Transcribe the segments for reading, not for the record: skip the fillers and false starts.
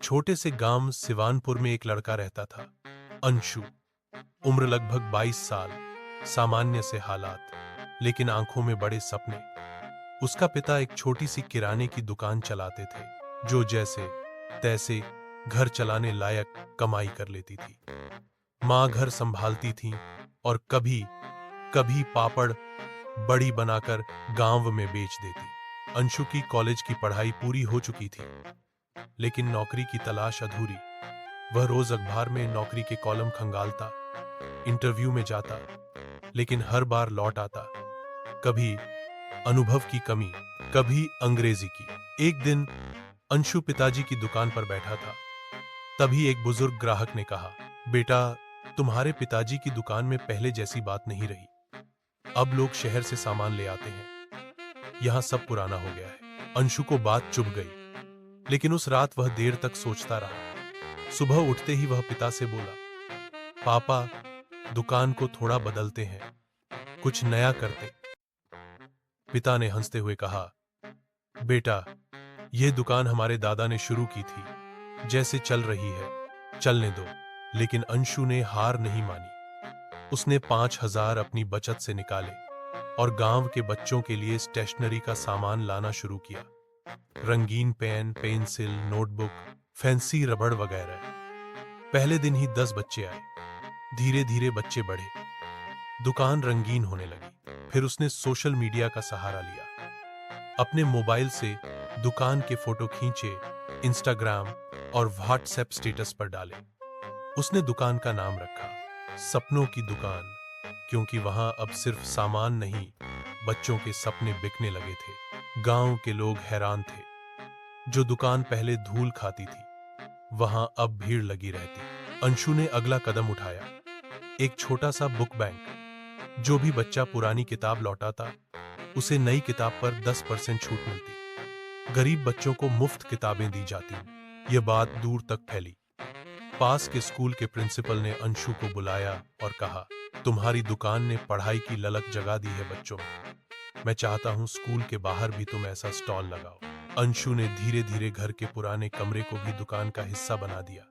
छोटे से गांव सिवानपुर में एक लड़का रहता था, अंशु। उम्र लगभग 22 साल, सामान्य से हालात, लेकिन आंखों में बड़े सपने। उसका पिता एक छोटी सी किराने की दुकान चलाते थे, जो जैसे तैसे घर चलाने लायक कमाई कर लेती थी। माँ घर संभालती थी और कभी कभी पापड़ बड़ी बनाकर गांव में बेच देती। अंशु की कॉलेज की पढ़ाई पूरी हो चुकी थी, लेकिन नौकरी की तलाश अधूरी। वह रोज अखबार में नौकरी के कॉलम खंगालता, इंटरव्यू में जाता, लेकिन हर बार लौट आता। कभी अनुभव की कमी, कभी अंग्रेजी की। एक दिन अंशु पिताजी की दुकान पर बैठा था, तभी एक बुजुर्ग ग्राहक ने कहा, बेटा, तुम्हारे पिताजी की दुकान में पहले जैसी बात नहीं रही। अब लोग शहर से सामान ले आते हैं। यहां सब पुराना हो गया है। अंशु को बात चुभ गई, लेकिन उस रात वह देर तक सोचता रहा। सुबह उठते ही वह पिता से बोला, पापा, दुकान को थोड़ा बदलते हैं, कुछ नया करते। पिता ने हंसते हुए कहा, बेटा, यह दुकान हमारे दादा ने शुरू की थी, जैसे चल रही है चलने दो। लेकिन अंशु ने हार नहीं मानी। उसने 5,000 अपनी बचत से निकाले और गांव के बच्चों के लिए स्टेशनरी का सामान लाना शुरू किया। रंगीन पेन, पेंसिल, नोटबुक, फैंसी रबड़ वगैरह। पहले दिन ही 10 बच्चे आए। धीरे धीरे बच्चे बढ़े, दुकान रंगीन होने लगी। फिर उसने सोशल मीडिया का सहारा लिया। अपने मोबाइल से दुकान के फोटो खींचे, इंस्टाग्राम और व्हाट्सएप स्टेटस पर डाले। उसने दुकान का नाम रखा, सपनों की दुकान, क्योंकि वहां अब सिर्फ सामान नहीं, बच्चों के सपने बिकने लगे थे। गांव के लोग हैरान थे। जो दुकान पहले धूल खाती थी, वहां अब भीड़ लगी रहती। अंशु ने अगला कदम उठाया, एक छोटा सा बुक बैंक। जो भी बच्चा पुरानी किताब लौटाता, उसे नई किताब पर 10% छूट मिलती। गरीब बच्चों को मुफ्त किताबें दी जाती। यह बात दूर तक फैली। पास के स्कूल के प्रिंसिपल ने अंशु को बुलाया और कहा, तुम्हारी दुकान ने पढ़ाई की ललक जगा दी है बच्चों में। मैं चाहता हूं स्कूल के बाहर भी तुम ऐसा स्टॉल लगाओ। अंशु ने धीरे धीरे घर के पुराने कमरे को भी दुकान का हिस्सा बना दिया।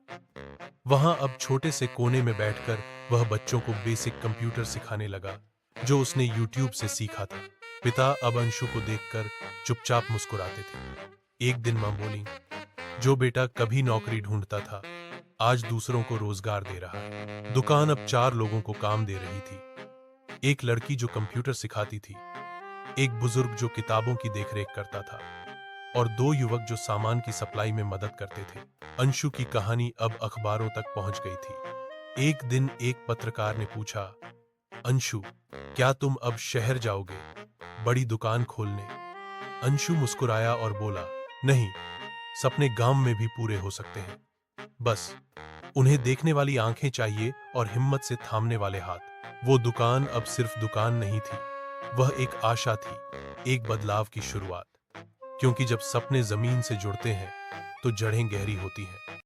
वहां अब छोटे से कोने में बैठकर वह बच्चों को बेसिक कंप्यूटर सिखाने लगा, जो उसने यूट्यूब से सीखा था। पिता अब अंशु को देखकर चुपचाप मुस्कुराते थे। एक दिन मां बोली, जो बेटा कभी नौकरी ढूंढता था, आज दूसरों को रोजगार दे रहा है। दुकान अब 4 लोगों को काम दे रही थी। एक लड़की जो कंप्यूटर सिखाती थी, एक बुजुर्ग जो किताबों की देखरेख करता था, और 2 युवक जो सामान की सप्लाई में मदद करते थे। अंशु की कहानी अब अखबारों तक पहुंच गई थी। एक दिन एक पत्रकार ने पूछा, अंशु, क्या तुम अब शहर जाओगे बड़ी दुकान खोलने? अंशु मुस्कुराया और बोला, नहीं, सपने गांव में भी पूरे हो सकते हैं। बस उन्हें देखने वाली आंखें चाहिए और हिम्मत से थामने वाले हाथ। वो दुकान अब सिर्फ दुकान नहीं थी, वह एक आशा थी, एक बदलाव की शुरुआत। क्योंकि जब सपने जमीन से जुड़ते हैं, तो जड़ें गहरी होती हैं।